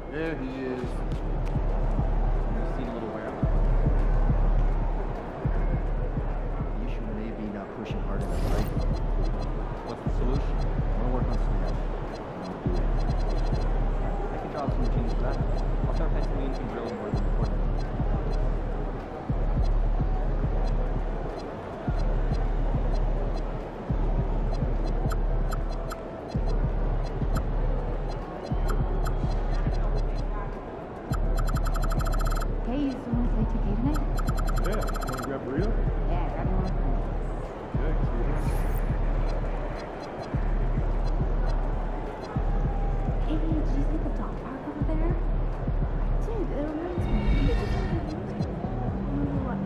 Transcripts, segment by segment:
There he is. You've seen a little wear. The issue may be not pushing hard enough, right? What's the solution? I want to work on speed. I can draw some routines for that. I'll start penciling in some drilling more than important. Hey, you still want to play 2K tonight? Yeah, want to grab Rio? Yeah, grab me one. Yeah, see you here. Hey, did you see the dog park over there? I did. It reminds me. What?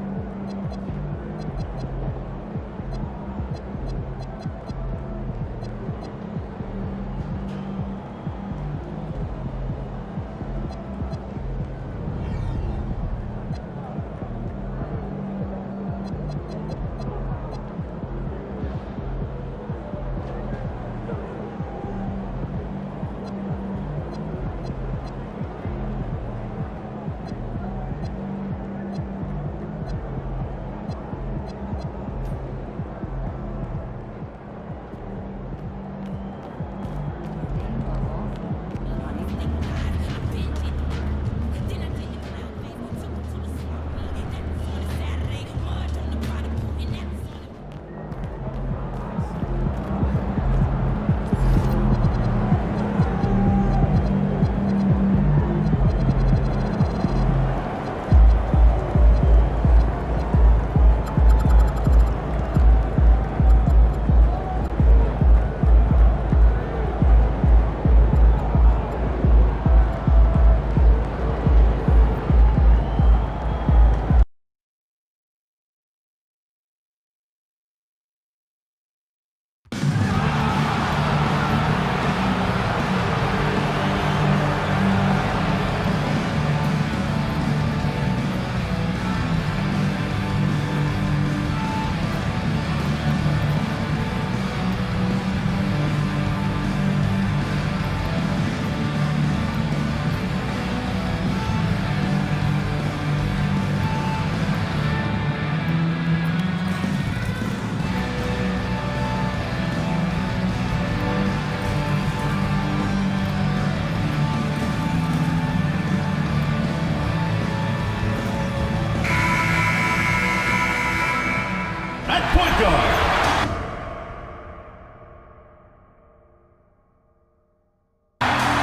At point guard,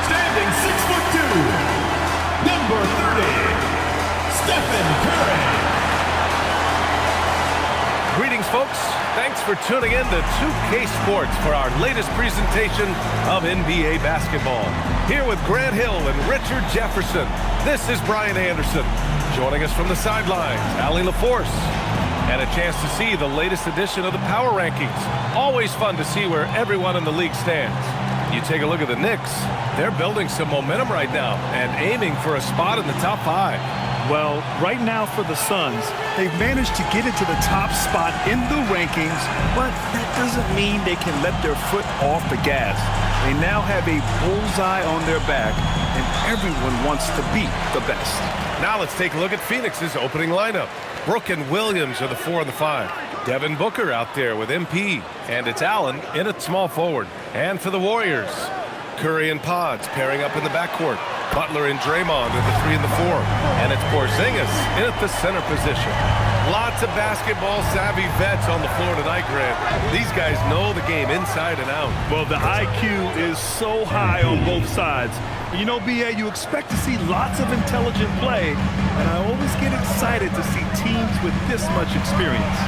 standing 6'2", number 30, Stephen Curry. Greetings, folks. Thanks for tuning in to 2K Sports for our latest presentation of NBA basketball. Here with Grant Hill and Richard Jefferson, this is Brian Anderson. Joining us from the sidelines, Allie LaForce. And a chance to see the latest edition of the Power Rankings. Always fun to see where everyone in the league stands. You take a look at the Knicks, they're building some momentum right now and aiming for a spot in the top 5. Well, right now for the Suns, they've managed to get into the top spot in the rankings, but that doesn't mean they can let their foot off the gas. They now have a bullseye on their back, and everyone wants to beat the best. Now let's take a look at Phoenix's opening lineup. Brooke and Williams are the 4 and the 5. Devin Booker out there with MP, and it's Allen in at small forward. And for the Warriors, Curry and Pods pairing up in the backcourt. Butler and Draymond are the 3 and the 4. And it's Porzingis in at the center position. Lots of basketball-savvy vets on the floor tonight, Grant. These guys know the game inside and out. Well, the IQ is so high on both sides. You know, B.A., you expect to see lots of intelligent play, and I always get excited to see teams with this much experience.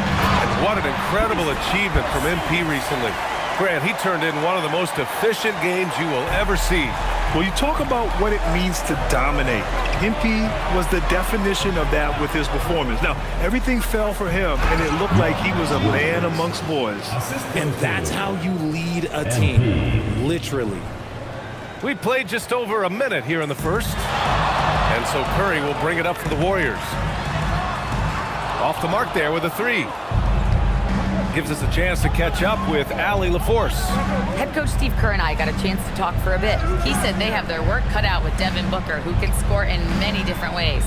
And what an incredible achievement from MP recently. Grant, he turned in one of the most efficient games you will ever see. Well, you talk about what it means to dominate. MP was the definition of that with his performance. Now, everything fell for him, and it looked like he was a man amongst boys. And that's how you lead a team, literally. We played just over a minute here in the first. And so Curry will bring it up for the Warriors. Off the mark there with a 3. gives us a chance to catch up with Allie LaForce. Head coach Steve Kerr and I got a chance to talk for a bit. He said they have their work cut out with Devin Booker, who can score in many different ways.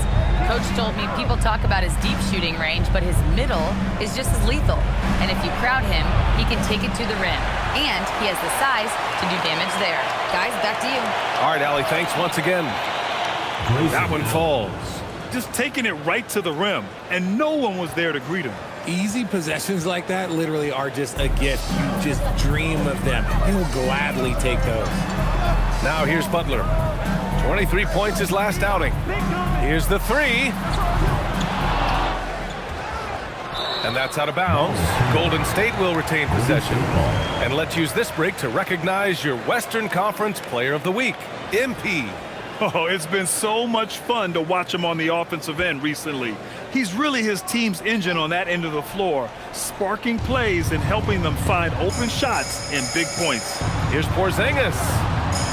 Coach told me people talk about his deep shooting range, but his middle is just as lethal. And if you crowd him, he can take it to the rim. And he has the size to do damage there. Guys, back to you. All right, Allie, thanks once again. That one falls. Just taking it right to the rim, and no one was there to greet him. Easy possessions like that literally are just a gift. You just dream of them. He'll gladly take those. Now here's Butler. 23 points his last outing. Here's the three. And that's out of bounds. Golden State will retain possession. And let's use this break to recognize your Western Conference Player of the Week, MP. Oh, it's been so much fun to watch him on the offensive end recently. He's really his team's engine on that end of the floor, sparking plays and helping them find open shots and big points. Here's Porzingis.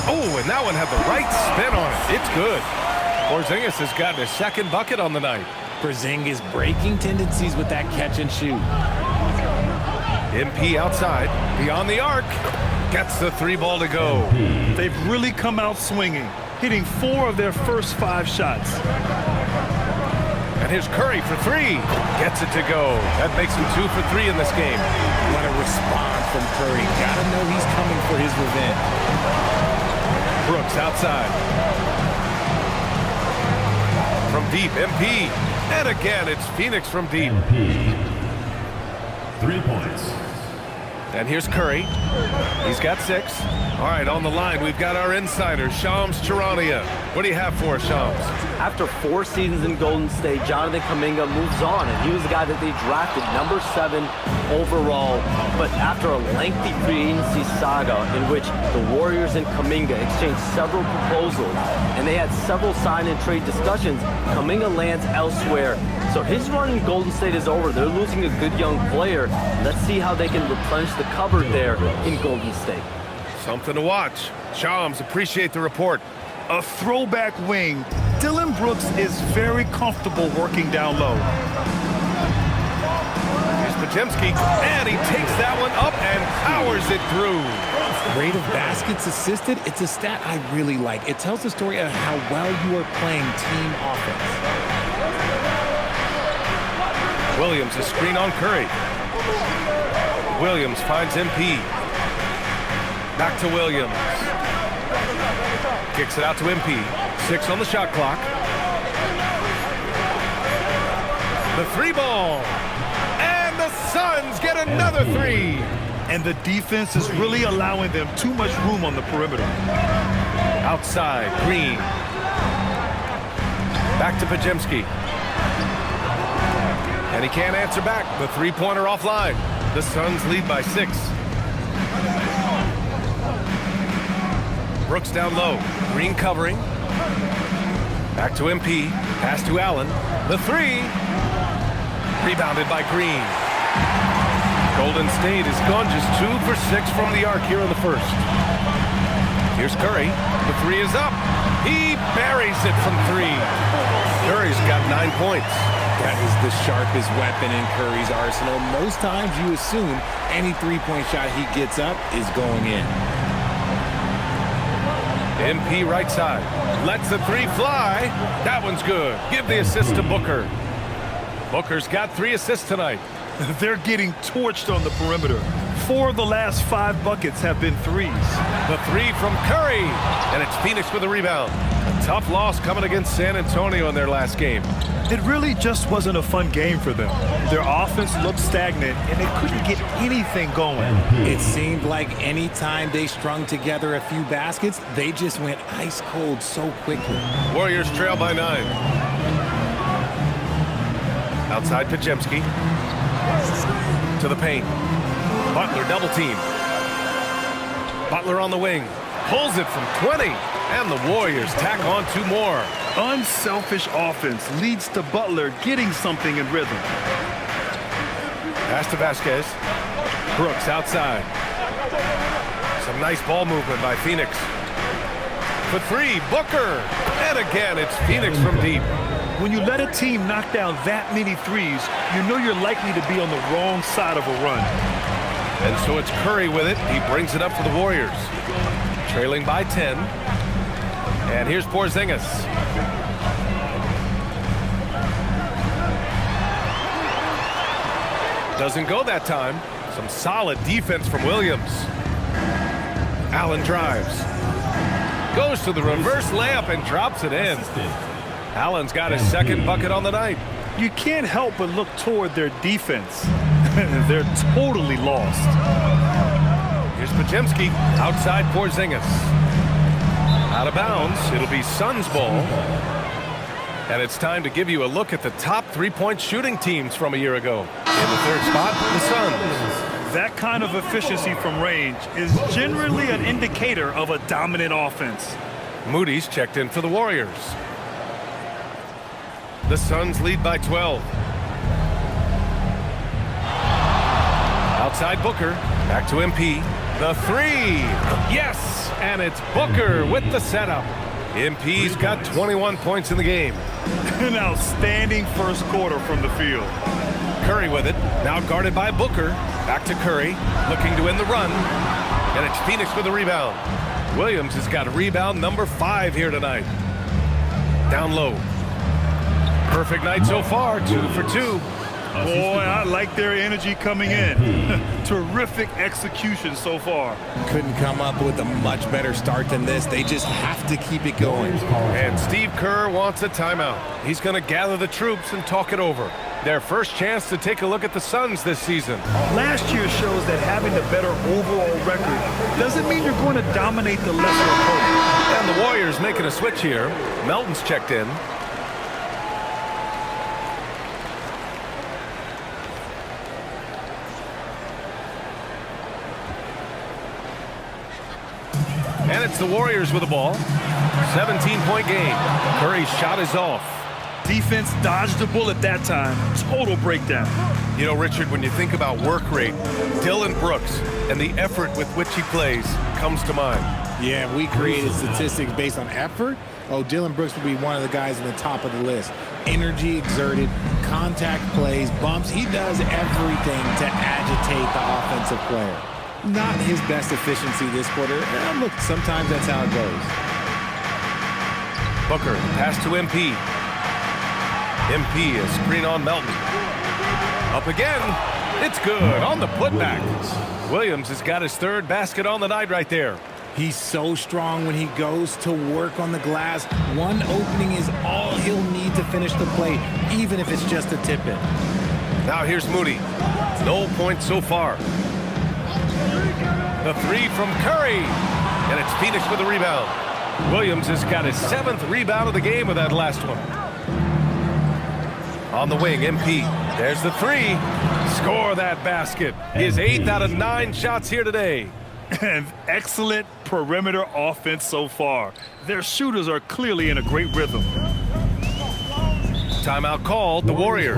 Oh, and that one had the right spin on it. It's good. Porzingis has gotten his second bucket on the night. Porzingis breaking tendencies with that catch and shoot. MP outside, beyond the arc. Gets the three ball to go. They've really come out swinging, hitting 4 of their first 5 shots. And here's Curry for three. Gets it to go. That makes him 2 for 3 in this game. What a response from Curry. Gotta know he's coming for his revenge. Brooks outside. From deep, MP. And again, it's Phoenix from deep. 3 points. And here's Curry. He's got 6. All right, on the line, we've got our insider, Shams Charania. What do you have for us, Shams? After 4 seasons in Golden State, Jonathan Kuminga moves on, and he was the guy that they drafted number 7 overall. But after a lengthy free agency saga in which the Warriors and Kuminga exchanged several proposals, and they had several sign and trade discussions, Kuminga lands elsewhere. So his run in Golden State is over. They're losing a good young player. Let's see how they can replenish the cupboard there in Golden State. Something to watch. Shams, appreciate the report. A throwback wing. Dylan Brooks is very comfortable working down low. Here's Podziemski, and he takes that one up and powers it through. Rate of baskets assisted, it's a stat I really like. It tells the story of how well you are playing team offense. Williams, a screen on Curry. Williams finds MP. Back to Williams. Kicks it out to MP. 6 on the shot clock. The 3 ball. And the Suns get another 3. And the defense is really allowing them too much room on the perimeter. Outside, Green. Back to Podziemski. And he can't answer back. The three-pointer offline. The Suns lead by 6. Brooks down low. Green covering. Back to MP. Pass to Allen. The 3. Rebounded by Green. Golden State has gone just 2 for 6 from the arc here in the first. Here's Curry. The 3 is up. He buries it from 3. Curry's got 9 points. That is the sharpest weapon in Curry's arsenal. Most times you assume any three-point shot he gets up is going in. MP right side. Lets the 3 fly. That one's good. Give the assist to Booker. Booker's got 3 assists tonight. They're getting torched on the perimeter. 4 of the last 5 buckets have been threes. The 3 from Curry. And it's Phoenix with a rebound. A tough loss coming against San Antonio in their last game. It really just wasn't a fun game for them. Their offense looked stagnant, and they couldn't get anything going. It seemed like any time they strung together a few baskets, they just went ice cold so quickly. Warriors trail by 9. Outside Podziemski. To the paint. Butler double team. Butler on the wing. Pulls it from 20. And the Warriors tack on 2 more. Unselfish offense leads to Butler getting something in rhythm. Pass to Vasquez. Brooks outside. Some nice ball movement by Phoenix. For 3, Booker. And again, it's Phoenix from deep. When you let a team knock down that many threes, you know you're likely to be on the wrong side of a run. And so it's Curry with it. He brings it up for the Warriors. Trailing by 10. And here's Porzingis. Doesn't go that time. Some solid defense from Williams. Allen drives. Goes to the reverse layup and drops it in. Allen's got his second bucket on the night. You can't help but look toward their defense. They're totally lost. Here's Podziemski outside Porzingis. Out of bounds. It'll be Suns ball. And it's time to give you a look at the top three-point shooting teams from a year ago. In the third spot, the Suns. That kind of efficiency from range is generally an indicator of a dominant offense. Moody's checked in for the Warriors. The Suns lead by 12. Outside Booker. Back to MP. The three. Yes! And it's Booker with the setup. MP's got 21 points in the game. An outstanding first quarter from the field. Curry with it. Now guarded by Booker. Back to Curry. Looking to win the run. And it's Phoenix with the rebound. Williams has got rebound number 5 here tonight. Down low. Perfect night so far. 2 for 2. Boy, I like their energy coming in. Terrific execution so far. Couldn't come up with a much better start than this. They just have to keep it going. And Steve Kerr wants a timeout. He's going to gather the troops and talk it over. Their first chance to take a look at the Suns this season. Last year shows that having a better overall record doesn't mean you're going to dominate the lesser opponent. And the Warriors making a switch here. Melton's checked in. And it's the Warriors with the ball. 17-point game. Curry's shot is off. Defense dodged the bullet that time. Total breakdown. You know, Richard, when you think about work rate, Dillon Brooks and the effort with which he plays comes to mind. Yeah, we created statistics based on effort. Oh, Dillon Brooks would be one of the guys in the top of the list. Energy exerted, contact plays, bumps. He does everything to agitate the offensive player. Not his best efficiency this quarter. Look, sometimes that's how it goes. Booker, pass to MP. MP, a screen on Melton. Up again. It's good on the putback. Williams has got his third basket on the night right there. He's so strong when he goes to work on the glass. One opening is all he'll need to finish the play, even if it's just a tip-in. Now here's Moody. No points so far. The three from Curry. And it's Phoenix with the rebound. Williams has got his 7th rebound of the game with that last one. On the wing, MP. There's the three. Score that basket. His 8th out of 9 shots here today. And excellent perimeter offense so far. Their shooters are clearly in a great rhythm. Timeout called, the Warriors.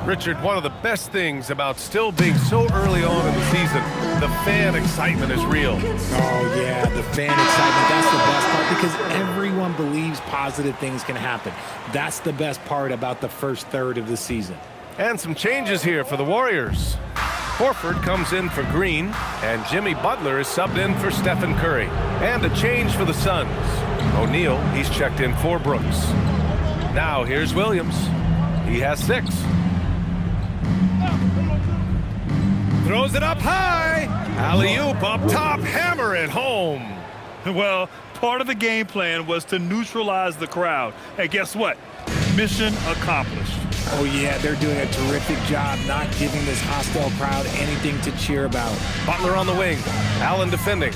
Richard, one of the best things about still being so early on in the season, the fan excitement is real. Oh, yeah, the fan excitement. That's the best part because everyone believes positive things can happen. That's the best part about the first third of the season. And some changes here for the Warriors. Horford comes in for Green, and Jimmy Butler is subbed in for Stephen Curry. And a change for the Suns. O'Neal, he's checked in for Brooks. Now here's Williams. He has 6. Throws it up high. Alley-oop up top. Hammer it home. Well, part of the game plan was to neutralize the crowd. And guess what? Mission accomplished. Oh, yeah, they're doing a terrific job not giving this hostile crowd anything to cheer about. Butler on the wing. Allen defending.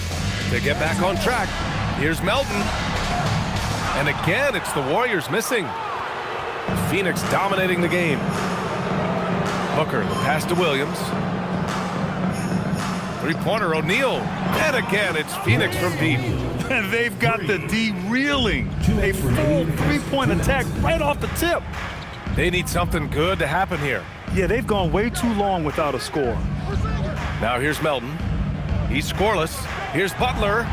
To get back on track, here's Melton. And again, it's the Warriors missing. Phoenix dominating the game. Booker, the pass to Williams. Three-pointer, O'Neal. And again, it's Phoenix from deep. And they've got the D reeling. A full three-point attack right off the tip. They need something good to happen here. Yeah, they've gone way too long without a score. Now here's Melton. He's scoreless. Here's Butler.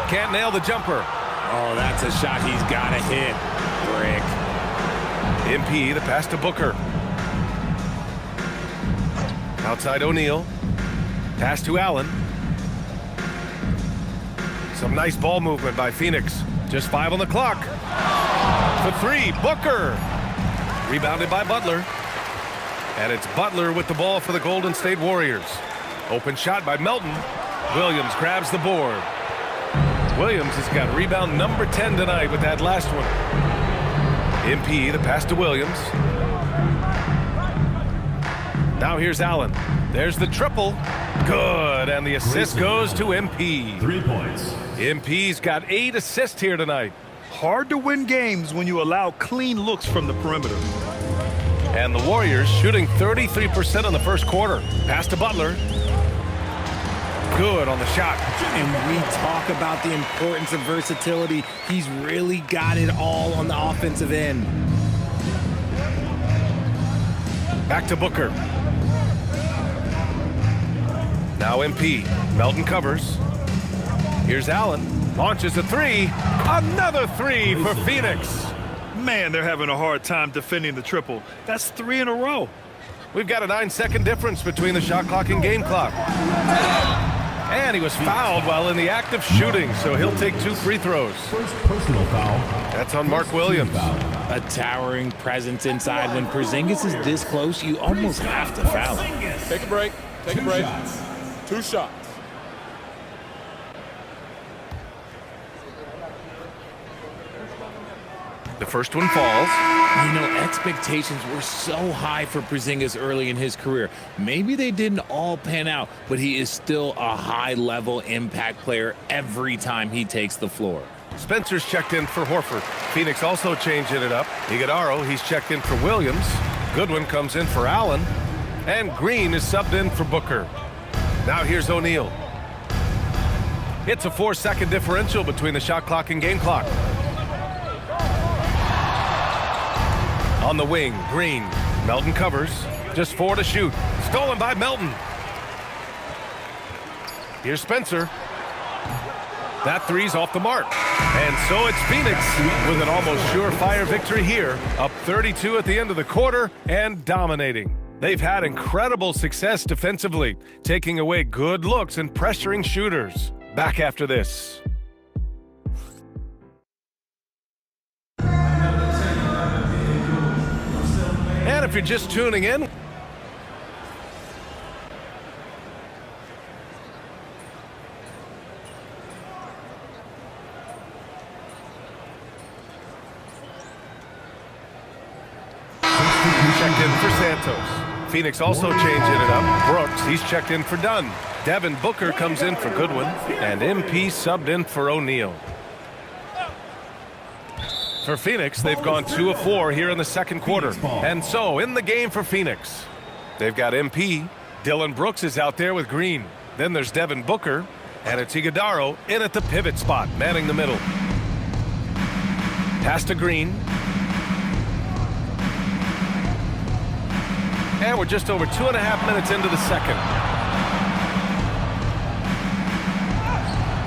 Can't nail the jumper. Oh, that's a shot he's got to hit. Brick. MP, the pass to Booker. Outside O'Neal. Pass to Allen. Some nice ball movement by Phoenix. Just 5 on the clock. For 3, Booker. Rebounded by Butler. And it's Butler with the ball for the Golden State Warriors. Open shot by Melton. Williams grabs the board. Williams has got rebound number 10 tonight with that last one. MP, the pass to Williams. Now here's Allen. There's the triple. Good, and the assist goes to MP. 3 points. MP's got 8 assists here tonight. Hard to win games when you allow clean looks from the perimeter. And the Warriors shooting 33% in the first quarter. Pass to Butler. Good on the shot. And we talk about the importance of versatility. He's really got it all on the offensive end. Back to Booker. Now MP. Melton covers. Here's Allen. Launches a 3. Another 3 for Phoenix. Man, they're having a hard time defending the triple. That's 3 in a row. We've got a 9-second difference between the shot clock and game clock. And he was fouled while in the act of shooting, so he'll take 2 free throws. First personal foul. That's on Mark Williams. A towering presence inside. When Porzingis is this close, you almost have to foul him. Take a break. Take a break. 2 shots. The first one falls. You know, expectations were so high for Porzingis early in his career. Maybe they didn't all pan out, but he is still a high-level impact player every time he takes the floor. Spencer's checked in for Horford. Phoenix also changing it up. Iguodaro, he's checked in for Williams. Goodwin comes in for Allen. And Green is subbed in for Booker. Now here's O'Neal. It's a 4-second differential between the shot clock and game clock. On the wing, Green. Melton covers. Just 4 to shoot. Stolen by Melton. Here's Spencer. That 3's off the mark. And so it's Phoenix with an almost surefire victory here. Up 32 at the end of the quarter and dominating. They've had incredible success defensively, taking away good looks and pressuring shooters. Back after this. And if you're just tuning in, checked in for Santos. Phoenix also changing it up. Brooks, he's checked in for Dunn. Devin Booker comes in for Goodwin. And MP subbed in for O'Neal. For Phoenix, they've gone 2 of 4 here in the second quarter. And so, in the game for Phoenix, they've got MP. Dillon Brooks is out there with Green. Then there's Devin Booker. And it's Iguodaro in at the pivot spot, manning the middle. Pass to Green. And we're just over 2.5 minutes into the second.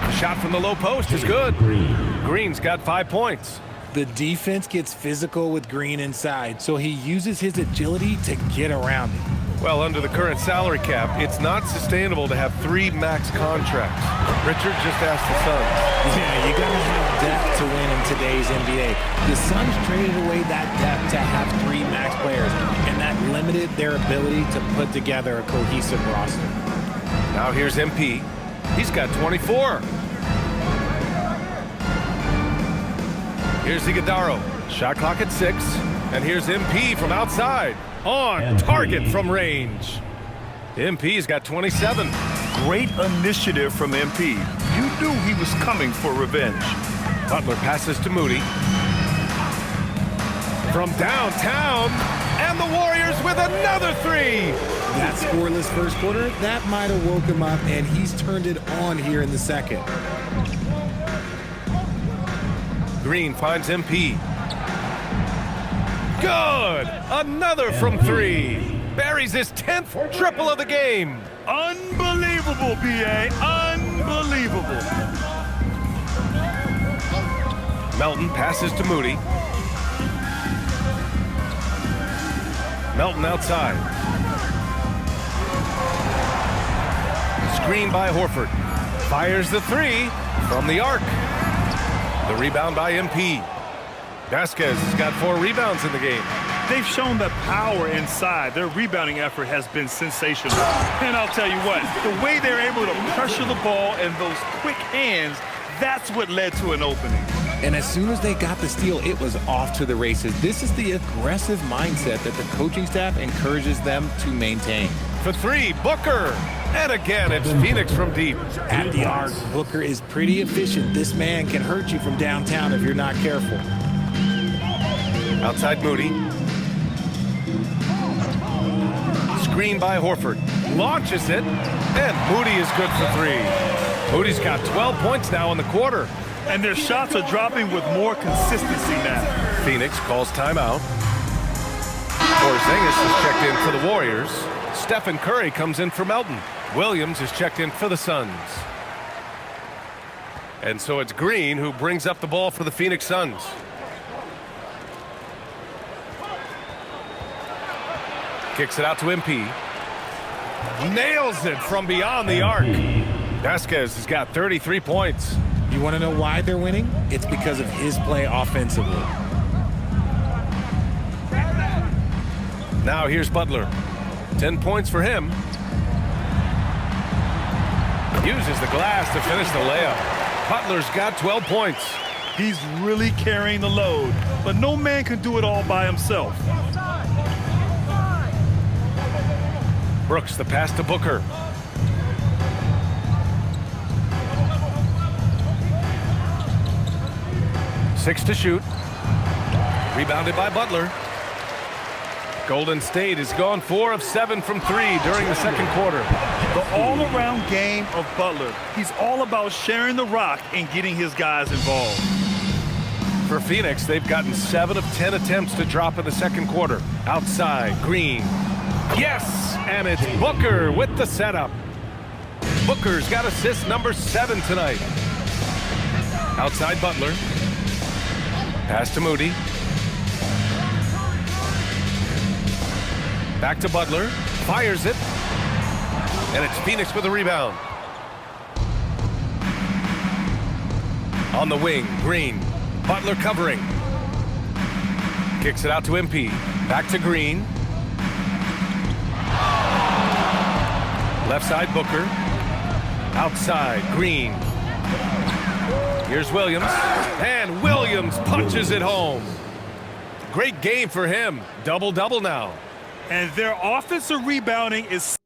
The shot from the low post is good. Green's got 5 points. The defense gets physical with Green inside, so he uses his agility to get around it. Well, under the current salary cap, it's not sustainable to have 3 max contracts. Richard just asked the Suns. Yeah, you gotta have depth to win in today's NBA. The Suns traded away that depth to have 3 max players, and that limited their ability to put together a cohesive roster. Now here's MP. He's got 24. Here's Iguodaro. Shot clock at 6. And here's MP from outside. On target from range. MP's got 27. Great initiative from MP. You knew he was coming for revenge. Butler passes to Moody. From downtown. And the Warriors with another 3. That scoreless first quarter, that might have woke him up, and he's turned it on here in the second. Green finds MP. Good! Another from 3. Buries his 10th triple of the game. Unbelievable, B.A. Unbelievable. Melton passes to Moody. Melton outside. Screen by Horford. Fires the three from the arc. The rebound by MP. Vasquez has got 4 rebounds in the game. They've shown the power inside. Their rebounding effort has been sensational. And I'll tell you what, the way they're able to pressure the ball and those quick hands, that's what led to an opening. And as soon as they got the steal, it was off to the races. This is the aggressive mindset that the coaching staff encourages them to maintain. For 3, Booker. And again, it's Phoenix from deep. At the arc, Booker is pretty efficient. This man can hurt you from downtown if you're not careful. Outside Moody. Screen by Horford. Launches it. And Moody is good for 3. Moody's got 12 points now in the quarter. And their shots are dropping with more consistency now. Phoenix calls timeout. Porzingis is checked in for the Warriors. Stephen Curry comes in for Melton. Williams is checked in for the Suns. And so it's Green who brings up the ball for the Phoenix Suns. Kicks it out to MP. Nails it from beyond the arc. Vasquez has got 33 points. You want to know why they're winning? It's because of his play offensively. Now here's Butler. 10 points for him. Uses the glass to finish the layup. Butler's got 12 points. He's really carrying the load, but no man can do it all by himself. Brooks, the pass to Booker. Six to shoot. Rebounded by Butler. Golden State has gone 4 of 7 from 3 during the second quarter. The all-around game of Butler. He's all about sharing the rock and getting his guys involved. For Phoenix, they've gotten 7 of 10 attempts to drop in the second quarter. Outside, Green. Yes! And it's Booker with the setup. Booker's got assist number 7 tonight. Outside Butler. Pass to Moody. Back to Butler. Fires it. And it's Phoenix with a rebound. On the wing, Green. Butler covering. Kicks it out to MP. Back to Green. Left side, Booker. Outside, Green. Here's Williams. And Williams punches it home. Great game for him. Double-double now. And their offensive rebounding is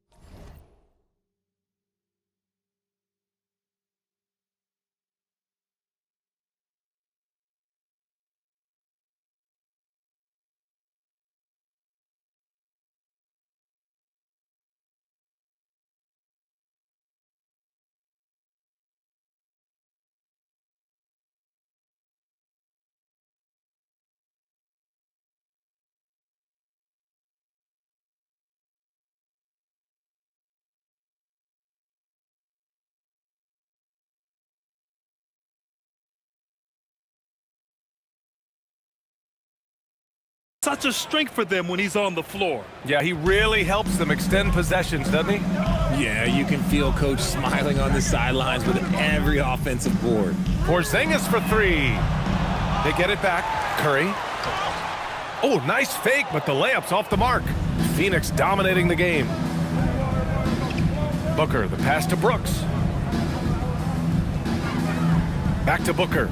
such a strength for them when he's on the floor. Yeah, he really helps them extend possessions, doesn't he? Yeah, you can feel Coach smiling on the sidelines with every offensive board. Porzingis for 3. They get it back. Curry. Oh, nice fake, but the layup's off the mark. Phoenix dominating the game. Booker, the pass to Brooks. Back to Booker.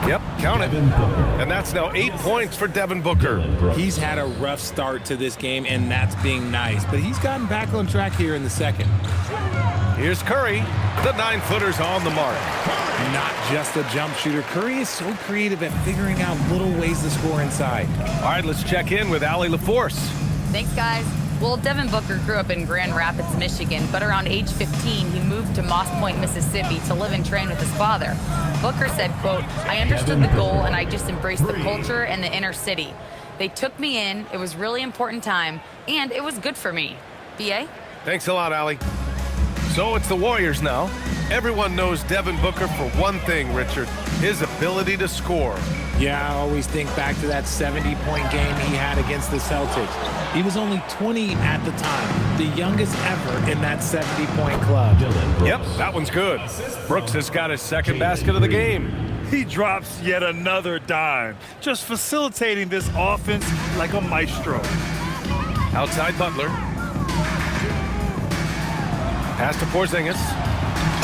Yep, count it. And that's now 8 points for Devin Booker. He's had a rough start to this game, and that's being nice. But he's gotten back on track here in the second. Here's Curry. The 9-footer's on the mark. Not just a jump shooter. Curry is so creative at figuring out little ways to score inside. All right, let's check in with Allie LaForce. Thanks, guys. Well, Devin Booker grew up in Grand Rapids, Michigan, but around age 15, he moved to Moss Point, Mississippi to live and train with his father. Booker said, quote, "I understood the goal and I just embraced the culture and the inner city. They took me in, it was really important time, and it was good for me." BA? Thanks a lot, Allie. So it's the Warriors now. Everyone knows Devin Booker for one thing, Richard, his ability to score. Yeah, I always think back to that 70-point game he had against the Celtics. He was only 20 at the time, the youngest ever in that 70-point club. Yep, that one's good. Brooks has got his second basket of the game. He drops yet another dime, just facilitating this offense like a maestro. Outside Butler. Pass to Porzingis.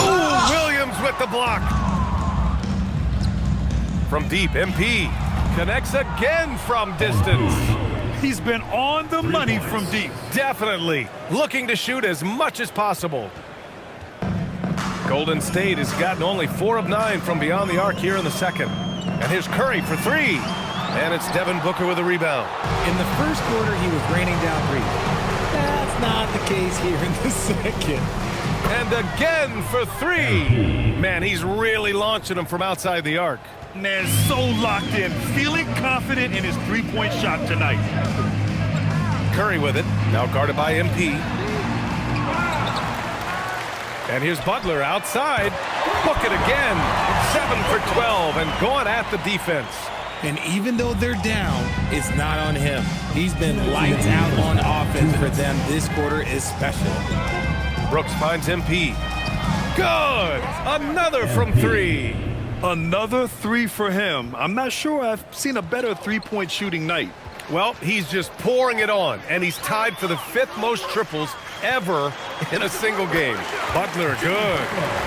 Ooh, Williams with the block. From deep, MP connects again from distance. He's been on the money from deep. Definitely looking to shoot as much as possible. Golden State has gotten only 4 of 9 from beyond the arc here in the second. And here's Curry for 3. And it's Devin Booker with a rebound. In the first quarter, he was raining down threes. That's not the case here in the second. And again for 3. Man, he's really launching them from outside the arc. Man, so locked in, feeling confident in his three-point shot tonight. Curry with it, now guarded by MP. And here's Butler outside. Book it again. 7 for 12 and going at the defense. And even though they're down, it's not on him. He's been lights out on offense for them this quarter especially. Brooks finds MP. Good! Another from 3. Another 3 for him. I'm not sure I've seen a better three-point shooting night. Well, he's just pouring it on, and he's tied for the 5th most triples ever in a single game. Butler, good.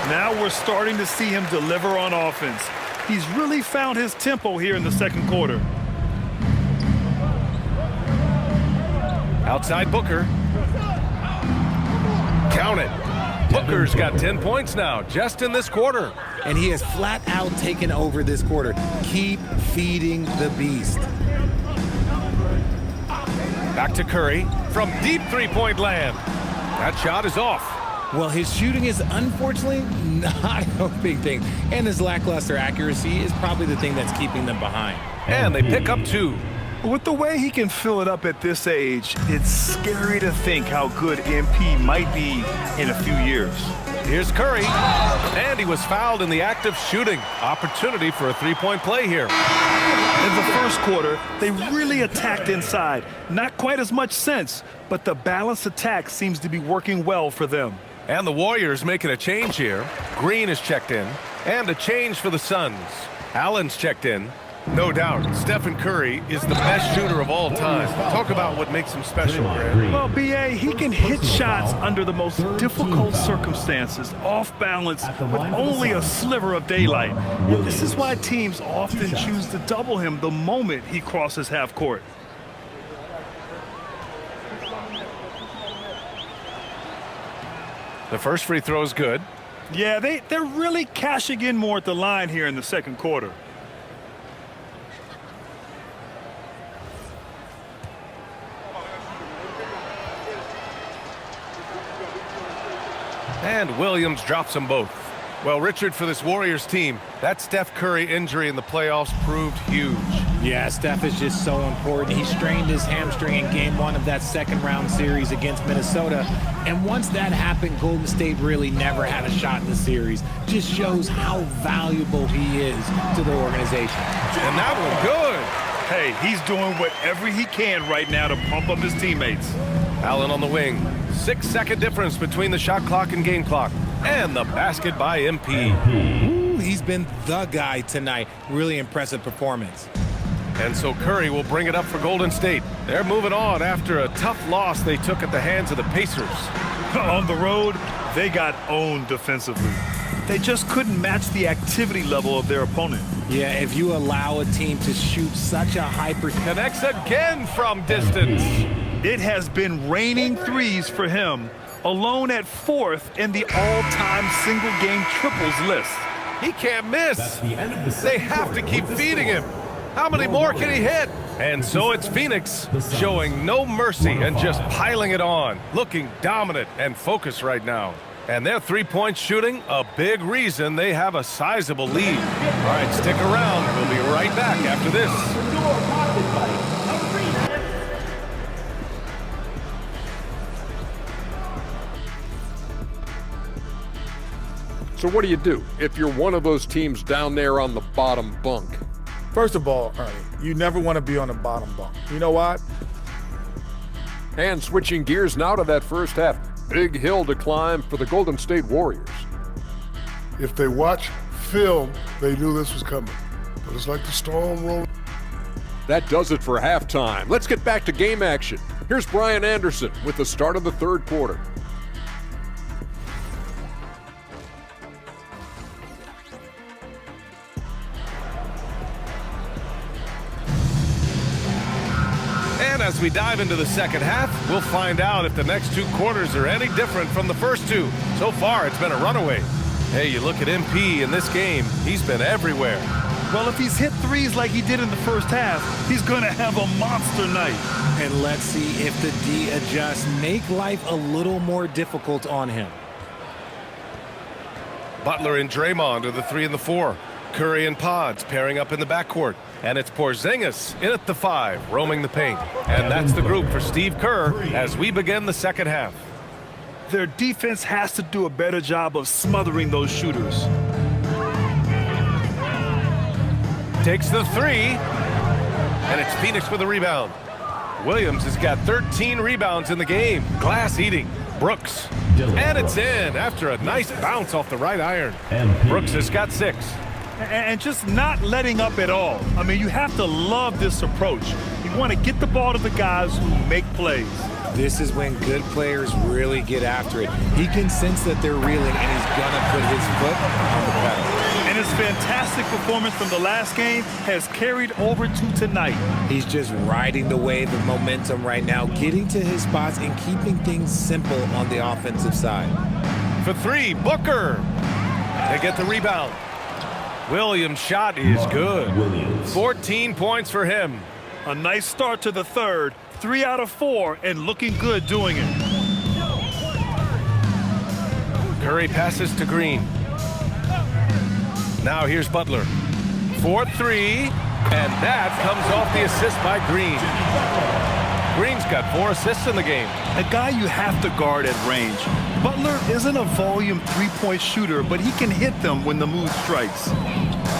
Now we're starting to see him deliver on offense. He's really found his tempo here in the second quarter. Outside Booker. Count it. Booker's got 10 points now, just in this quarter. And he has flat out taken over this quarter. Keep feeding the beast. Back to Curry from deep three-point land. That shot is off. Well, his shooting is unfortunately not a big thing. And his lackluster accuracy is probably the thing that's keeping them behind. And they pick up 2. With the way he can fill it up at this age, it's scary to think how good MP might be in a few years. Here's Curry. And he was fouled in the act of shooting. Opportunity for a three-point play here. In the first quarter, they really attacked inside. Not quite as much sense, but the balanced attack seems to be working well for them. And the Warriors making a change here. Green is checked in. And a change for the Suns. Allen's checked in. No doubt, Stephen Curry is the best shooter of all time. Talk about what makes him special, Grant. Well, B.A., he can hit shots under the most difficult circumstances, off balance, with only a sliver of daylight. And this is why teams often choose to double him the moment he crosses half court. The first free throw is good. Yeah, they're really cashing in more at the line here in the second quarter. And Williams drops them both. Well, Richard, for this Warriors team, that Steph Curry injury in the playoffs proved huge. Yeah, Steph is just so important. He strained his hamstring in game 1 of that second-round series against Minnesota. And once that happened, Golden State really never had a shot in the series. Just shows how valuable he is to the organization. And that one good. Hey, he's doing whatever he can right now to pump up his teammates. Allen on the wing. 6-second difference between the shot clock and game clock. And the basket by MP. Ooh, he's been the guy tonight. Really impressive performance. And so Curry will bring it up for Golden State. They're moving on after a tough loss they took at the hands of the Pacers. On the road, they got owned defensively. They just couldn't match the activity level of their opponent. Yeah, if you allow a team to shoot such a high percentage. Connects again from distance. It has been raining threes for him, alone at 4th in the all-time single-game triples list. He can't miss. They have to keep feeding him. How many more can he hit? And so it's Phoenix showing no mercy and just piling it on, looking dominant and focused right now. And their three-point shooting, a big reason they have a sizable lead. All right, stick around. We'll be right back after this. So what do you do if you're one of those teams down there on the bottom bunk? First of all, Ernie, you never want to be on the bottom bunk. You know why? And switching gears now to that first half. Big hill to climb for the Golden State Warriors. If they watch film, they knew this was coming. But it's like the storm rolling. That does it for halftime. Let's get back to game action. Here's Brian Anderson with the start of the third quarter. And as we dive into the second half, we'll find out if the next 2 quarters are any different from the first 2. So far, it's been a runaway. Hey, you look at MP in this game, he's been everywhere. Well, if he's hit threes like he did in the first half, he's going to have a monster night. And let's see if the D adjusts, make life a little more difficult on him. Butler and Draymond are the 3 and the 4. Curry and Pods pairing up in the backcourt. And it's Porzingis in at the 5, roaming the paint. And that's the group for Steve Kerr as we begin the second half. Their defense has to do a better job of smothering those shooters. Takes the 3, and it's Phoenix with a rebound. Williams has got 13 rebounds in the game. Glass eating. Brooks. And it's in after a nice bounce off the right iron. Brooks has got 6. And just not letting up at all. I mean, you have to love this approach. You want to get the ball to the guys who make plays. This is when good players really get after it. He can sense that they're reeling, and he's going to put his foot on the pedal. And his fantastic performance from the last game has carried over to tonight. He's just riding the wave of momentum right now, getting to his spots and keeping things simple on the offensive side. For 3, Booker. They get the rebound. Williams' shot is good. 14 points for him. A nice start to the third. 3 out of 4 and looking good doing it. Curry passes to Green. Now here's Butler. 4-3, and that comes off the assist by Green. Green's got 4 assists in the game. A guy you have to guard at range. Butler isn't a volume 3-point shooter, but he can hit them when the mood strikes.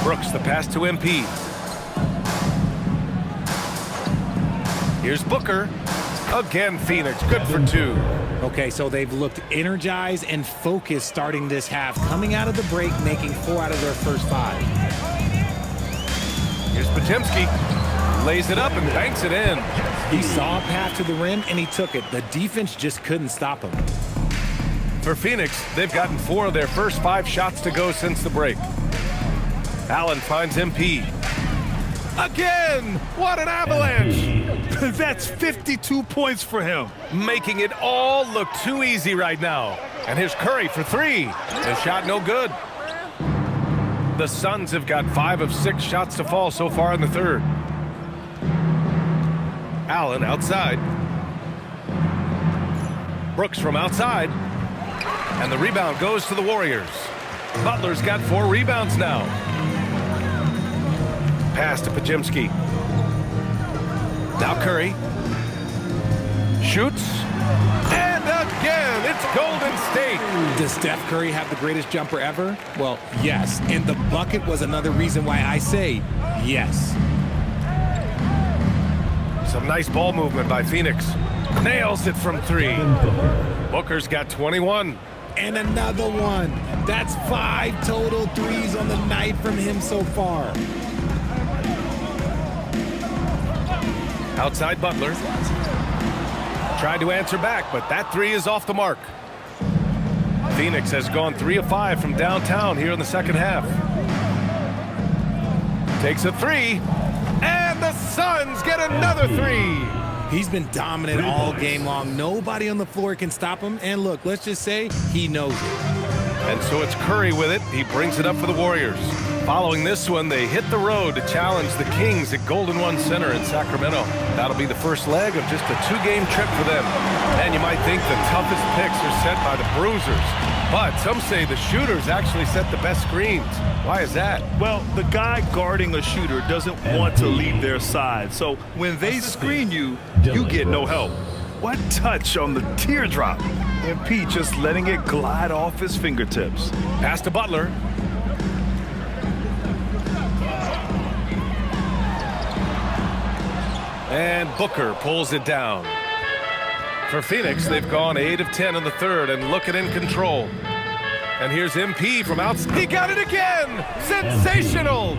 Brooks, the pass to MP. Here's Booker. Again, Phoenix, good for 2. Okay, so they've looked energized and focused starting this half, coming out of the break, making 4 out of their first 5. Here's Podziemski. Lays it up and banks it in. He saw a path to the rim, and he took it. The defense just couldn't stop him. For Phoenix, they've gotten 4 of their first 5 shots to go since the break. Allen finds MP. Again! What an avalanche! That's 52 points for him. Making it all look too easy right now. And here's Curry for 3. The shot no good. The Suns have got 5 of 6 shots to fall so far in the third. Allen outside. Brooks from outside. And the rebound goes to the Warriors. Butler's got 4 rebounds now. Pass to Podziemski. Now Curry. Shoots. And again, it's Golden State. Does Steph Curry have the greatest jumper ever? Well, yes. And the bucket was another reason why I say yes. Some nice ball movement by Phoenix. Nails it from 3. Booker's got 21. And another one. That's 5 total threes on the night from him so far. Outside Butler. Tried to answer back, but that 3 is off the mark. Phoenix has gone 3 of 5 from downtown here in the second half. Takes a 3, and the Suns get another 3. He's been dominant all game long. Nobody on the floor can stop him. And look, let's just say he knows it. And so it's Curry with it. He brings it up for the Warriors. Following this one, they hit the road to challenge the Kings at Golden One Center in Sacramento. That'll be the first leg of just a 2-game trip for them. And you might think the toughest picks are set by the bruisers. But some say the shooters actually set the best screens. Why is that? Well, the guy guarding a shooter doesn't want to leave their side. So when they screen you, you get no help. What touch on the teardrop. And Pete just letting it glide off his fingertips. Pass to Butler. And Booker pulls it down. For Phoenix, they've gone 8 of 10 in the third and looking in control. And here's MP from outside. He got it again! Sensational!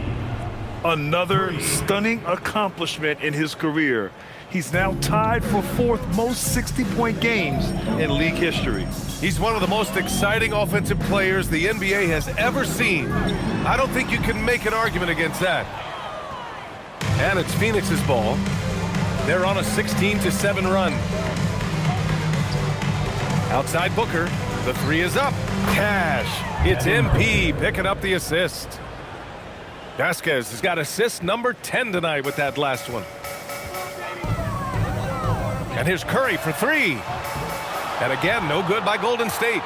Another stunning accomplishment in his career. He's now tied for 4th most 60-point games in league history. He's one of the most exciting offensive players the NBA has ever seen. I don't think you can make an argument against that. And it's Phoenix's ball. They're on a 16-7 run. Outside Booker. The three is up. Cash. It's MP picking up the assist. Vasquez has got assist number 10 tonight with that last one. And here's Curry for 3. And again, no good by Golden State.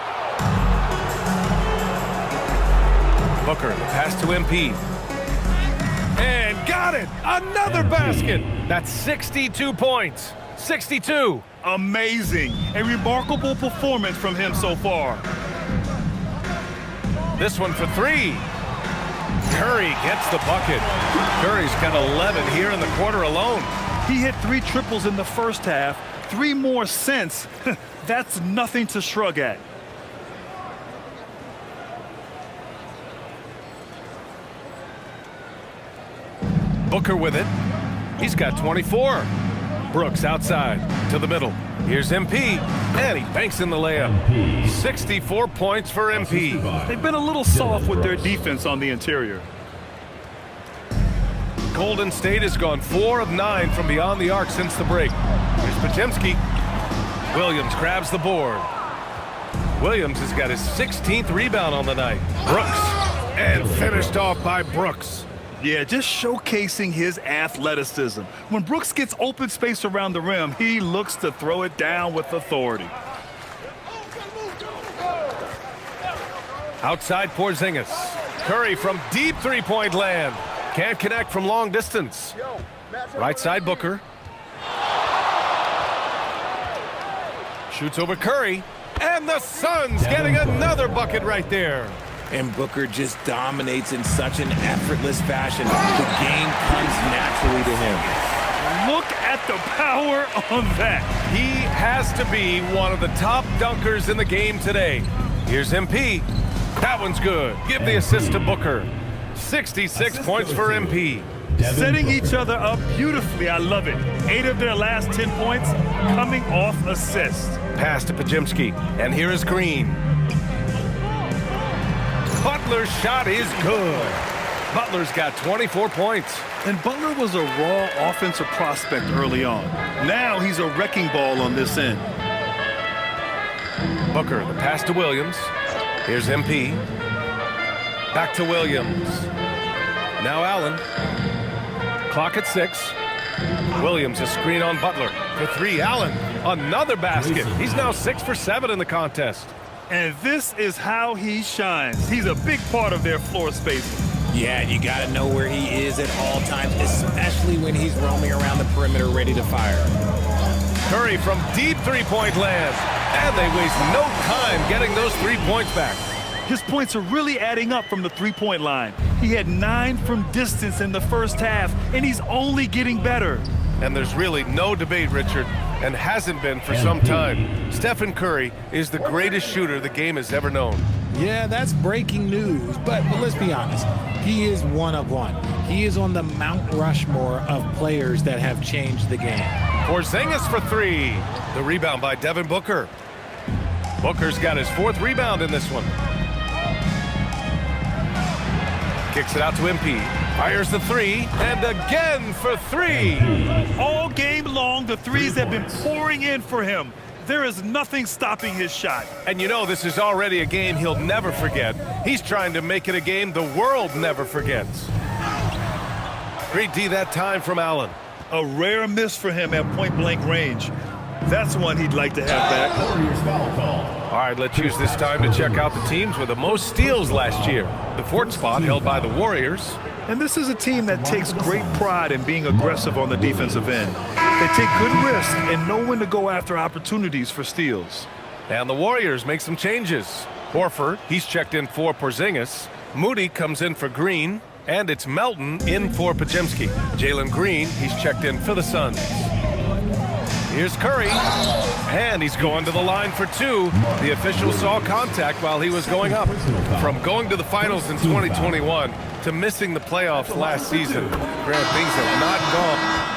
Booker, the pass to MP. And got it! Another basket! That's 62 points. 62. Amazing. A remarkable performance from him so far. This one for 3. Curry gets the bucket. Curry's got 11 here in the quarter alone. He hit 3 triples in the first half, 3 more since. That's nothing to shrug at. Booker with it. He's got 24. Brooks outside to the middle. Here's MP, and he banks in the layup. 64 points for MP. They've been a little soft with their defense on the interior. Golden State has gone 4 of 9 from beyond the arc since the break. Here's Podziemski. Williams grabs the board. Williams has got his 16th rebound on the night. Brooks, and finished off by Brooks. Yeah, just showcasing his athleticism. When Brooks gets open space around the rim, he looks to throw it down with authority. Outside Porzingis. Curry from deep three-point land. Can't connect from long distance. Right side Booker. Shoots over Curry. And the Suns getting another bucket right there. And Booker just dominates in such an effortless fashion. The game comes naturally to him. Look at the power on that. He has to be one of the top dunkers in the game today. Here's MP. That one's good. Give the assist to Booker. 66 points for MP. Setting each other up beautifully. I love it. 8 of their last 10 points coming off assists. Pass to Podziemski. And here is Green. Butler's shot is good. Butler's got 24 points. And Butler was a raw offensive prospect early on. Now he's a wrecking ball on this end. Booker, the pass to Williams. Here's MP. Back to Williams. Now Allen. Clock at 6. Williams, a screen on Butler. For 3, Allen. Another basket. He's now 6 for 7 in the contest. And this is how he shines. He's a big part of their floor spacing. Yeah, you got to know where he is at all times, especially when he's roaming around the perimeter ready to fire. Curry from deep three-point land. And they waste no time getting those 3 points back. His points are really adding up from the three-point line. He had 9 from distance in the first half, and he's only getting better. And there's really no debate, Richard, and hasn't been for some time. Stephen Curry is the greatest shooter the game has ever known. Yeah, that's breaking news, but let's be honest. He is one of one. He is on the Mount Rushmore of players that have changed the game. Porzingis for 3. The rebound by Devin Booker. Booker's got his 4th rebound in this one. Kicks it out to MP. Fires the 3. And again for 3. All game long, the threes have been pouring in for him. There is nothing stopping his shot. And you know this is already a game he'll never forget. He's trying to make it a game the world never forgets. Great D that time from Allen. A rare miss for him at point-blank range. That's one he'd like to have back. All right, let's use this time to check out the teams with the most steals last year. The 4th spot held by the Warriors. And this is a team that takes great pride in being aggressive on the defensive end. They take good risks and know when to go after opportunities for steals. And the Warriors make some changes. Horford, he's checked in for Porzingis. Moody comes in for Green. And it's Melton in for Podziemski. Jalen Green, he's checked in for the Suns. Here's Curry, and he's going to the line for two. The official saw contact while he was going up. From going to the finals in 2021 to missing the playoffs last season, Grant, things have not gone.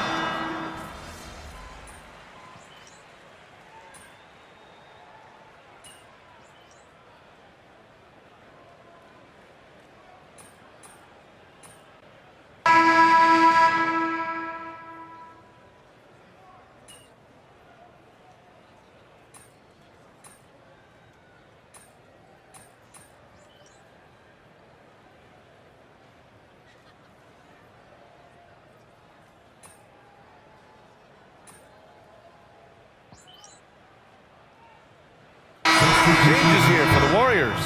Changes here for the Warriors.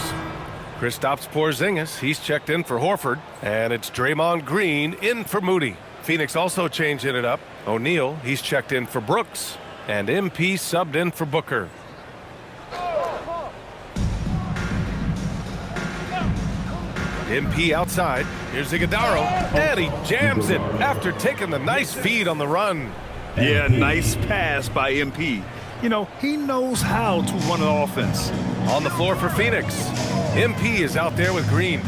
Kristaps Porzingis, he's checked in for Horford. And it's Draymond Green in for Moody. Phoenix also changing it up. O'Neal, he's checked in for Brooks. And MP subbed in for Booker. MP outside. Here's Iguodala. And he jams it after taking the nice feed on the run. Yeah, nice pass by MP. You know, he knows how to run an offense. On the floor for Phoenix, MP is out there with Green.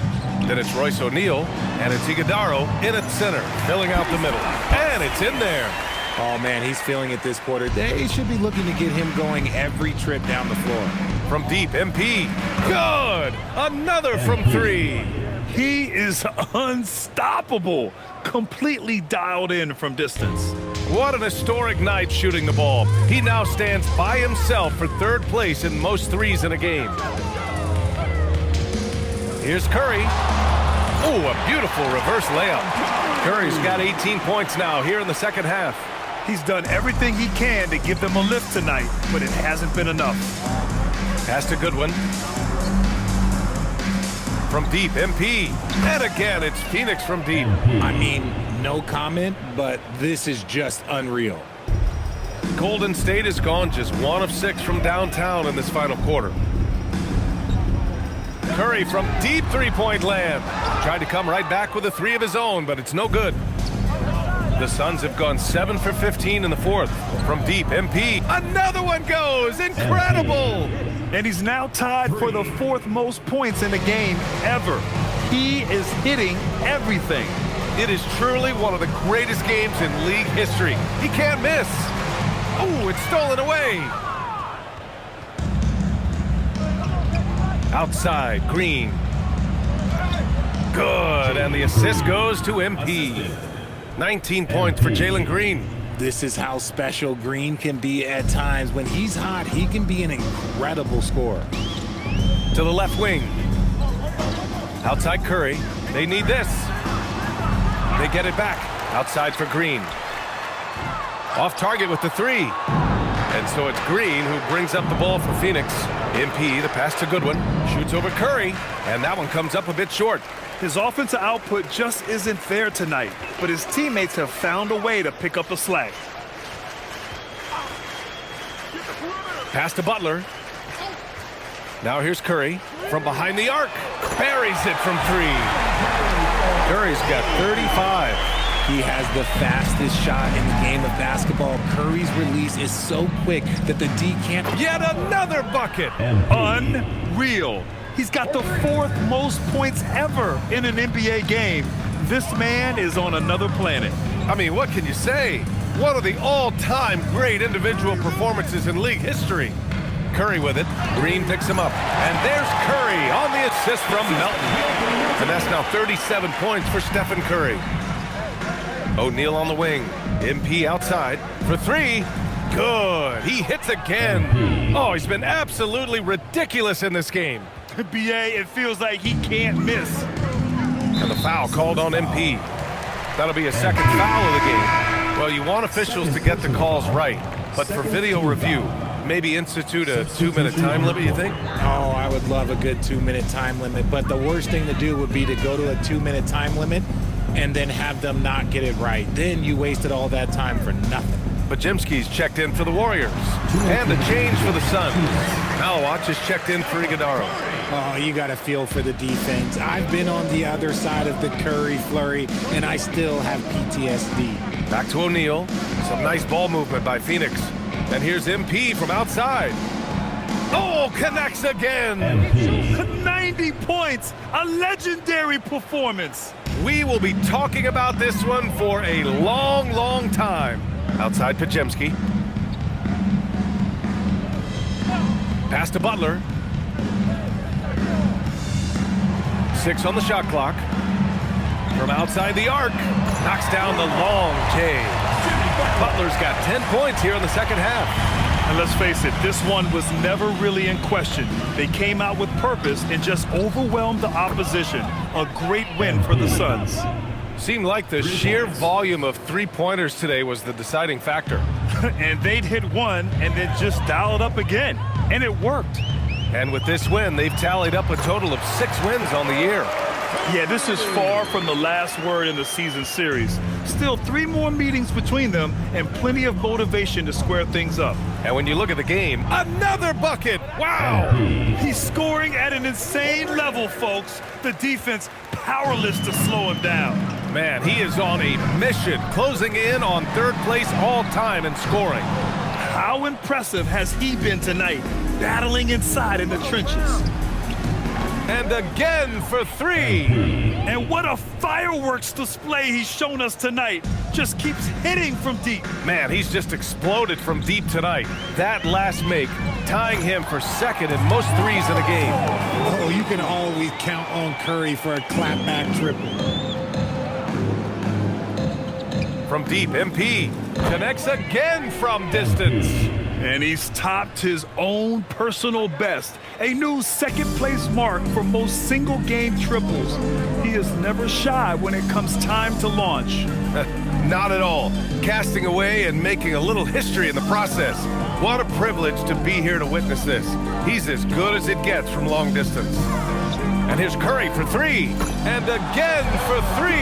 Then it's Royce O'Neal, and it's Iguodala in at center, filling out the middle. And it's in there. Oh, man, he's feeling it this quarter. They should be looking to get him going every trip down the floor. From deep, MP. Good! Another from three. He is unstoppable. Completely dialed in from distance. What an historic night shooting the ball. He now stands by himself for third place in most threes in a game. Here's Curry. Oh, a beautiful reverse layup. Curry's got 18 points now here in the second half. He's done everything he can to give them a lift tonight, but it hasn't been enough. Pass to Goodwin. From deep, MP. And again, it's Phoenix from deep. I mean, no comment, but this is just unreal. Golden State has gone just 1 of 6 from downtown in this final quarter. Curry from deep three-point land. Tried to come right back with a three of his own, but it's no good. The Suns have gone 7 for 15 in the fourth. From deep, MP. Another one goes. Incredible. And he's now tied for the 4th most points in a game ever. He is hitting everything. It is truly one of the greatest games in league history. He can't miss. Oh, it's stolen away. Outside, Green. Good, and the assist goes to MP. 19 points for Jalen Green. This is how special Green can be at times. When he's hot, he can be an incredible scorer. To the left wing. Outside Curry. They need this. They get it back. Outside for Green. Off target with the three. And so it's Green who brings up the ball for Phoenix. MP, the pass to Goodwin. Shoots over Curry. And that one comes up a bit short. His offensive output just isn't there tonight, but his teammates have found a way to pick up the slack. Pass to Butler. Now here's Curry from behind the arc. Buries it from three. Curry's got 35. He has the fastest shot in the game of basketball. Curry's release is so quick that the D can't. Yet another bucket. Unreal. He's got the 4th most points ever in an NBA game. This man is on another planet. I mean, what can you say? One of the all-time great individual performances in league history. Curry with it. Green picks him up. And there's Curry on the assist from Melton. And that's now 37 points for Stephen Curry. O'Neal on the wing. MP outside for three. Good. He hits again. Oh, he's been absolutely ridiculous in this game. BA, it feels like he can't miss. And the foul called on MP. That'll be a second foul of the game. Well, you want officials to get the calls right, but for video review, maybe institute a 2-minute time limit, you think? Oh, I would love a good 2-minute time limit, but the worst thing to do would be to go to a 2-minute time limit and then have them not get it right. Then you wasted all that time for nothing. Podziemski's checked in for the Warriors. And a change for the Suns. Malawach is checked in for Iguodaro. Oh, you got to feel for the defense. I've been on the other side of the Curry flurry, and I still have PTSD. Back to O'Neal. Some nice ball movement by Phoenix. And here's MP from outside. Oh, connects again. 90 points, a legendary performance. We will be talking about this one for a long, long time. Outside Podziemski. Pass to Butler. 6 on the shot clock. From outside the arc, knocks down the long J. Butler's got 10 points here in the second half. And let's face it, this one was never really in question. They came out with purpose and just overwhelmed the opposition. A great win for the Suns. Seemed like the sheer volume of three-pointers today was the deciding factor. And they'd hit one and then just dial it up again. And it worked. And with this win, they've tallied up a total of 6 wins on the year. Yeah, this is far from the last word in the season series. Still 3 more meetings between them and plenty of motivation to square things up. And when you look at the game, another bucket! Wow! He's scoring at an insane level, folks. The defense powerless to slow him down. Man, he is on a mission, closing in on 3rd place all time in scoring. How impressive has he been tonight, battling inside in the trenches? And again for 3. And what a fireworks display he's shown us tonight. Just keeps hitting from deep. Man, he's just exploded from deep tonight. That last make, tying him for 2nd in most threes in a game. Oh, you can always count on Curry for a clapback triple. From deep, MP connects again from distance. And he's topped his own personal best. A new 2nd place mark for most single game triples. He is never shy when it comes time to launch. Not at all. Casting away and making a little history in the process. What a privilege to be here to witness this. He's as good as it gets from long distance. And here's Curry for 3. And again for 3.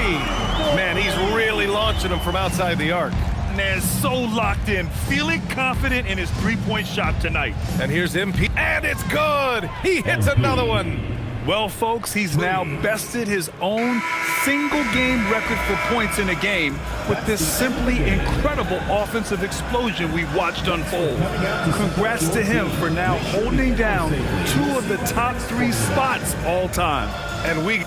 Man, he's really launching them from outside the arc. Man, so locked in, feeling confident in his 3-point shot tonight. And here's MP, and it's good! He hits another one! Well, folks, he's now bested his own single-game record for points in a game with this simply incredible offensive explosion we watched unfold. Congrats to him for now holding down 2 of the top 3 spots all time. And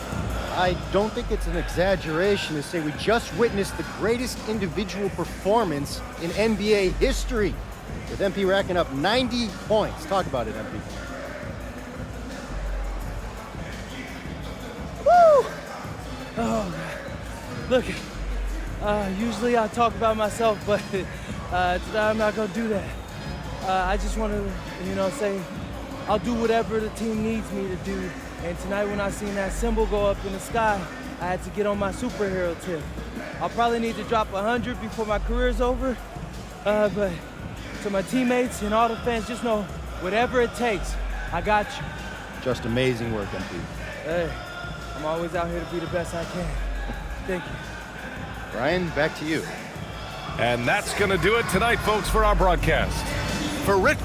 I don't think it's an exaggeration to say we just witnessed the greatest individual performance in NBA history, with MP racking up 90 points. Talk about it, MP. Woo! Oh, look, usually I talk about myself, but today I'm not going to do that. I just want to, say I'll do whatever the team needs me to do. And tonight when I seen that symbol go up in the sky, I had to get on my superhero tip. I'll probably need to drop 100 before my career's over. But to my teammates and all the fans, just know, whatever it takes, I got you. Just amazing work, MP. Hey, I'm always out here to be the best I can. Thank you. Brian, back to you. And that's going to do it tonight, folks, for our broadcast. For Rich